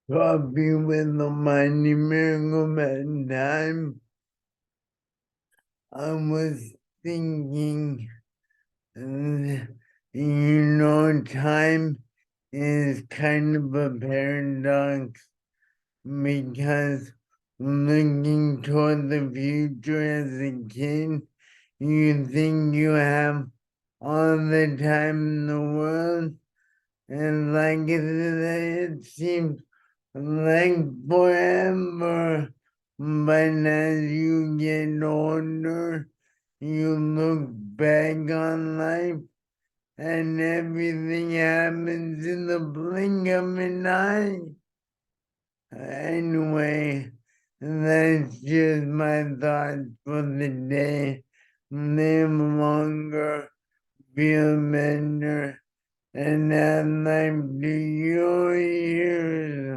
Coffee with the Mighty Miracle Man time. I was thinking, time is kind of a paradox because looking toward the future as a kid, you think you have all the time in the world, and like it seems like forever. But as you get older, you look back on life and everything happens in the blink of an eye. Anyway, that's just my thoughts for the day. Live longer, feel better, and add life to your years.